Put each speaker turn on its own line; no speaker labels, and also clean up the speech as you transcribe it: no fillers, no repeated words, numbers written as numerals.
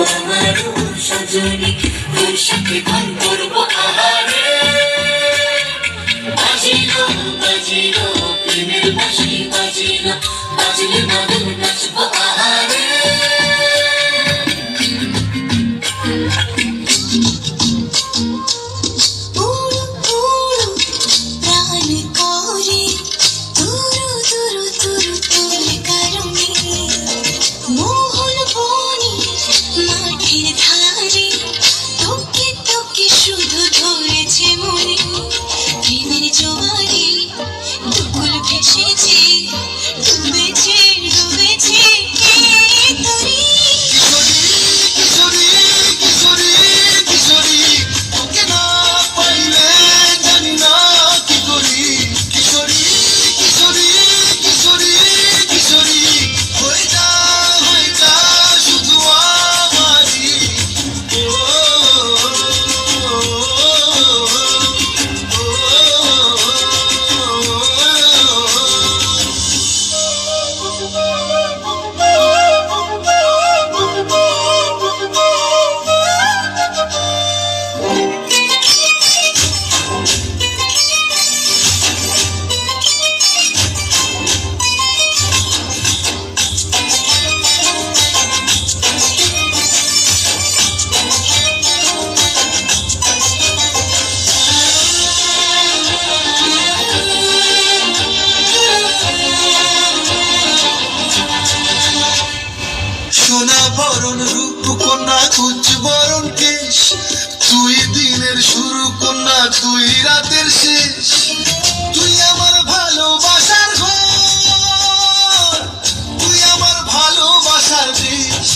আমার সজনী, তোর সাথে গান করবো আহারে। বাজিলো বাজিলো প্রেমের বাঁশি, বাজিলো বাজলে মাদল নাচবো আহারে।
সোনা বরণ রূপ কন্যা কুচ বরণ কেশ, তুই দিনের শুরু কন্যা তুই রাতের শেষ। তুই আমার ভালোবাসার ঘর, তুই আমার ভালোবাসার দেশ।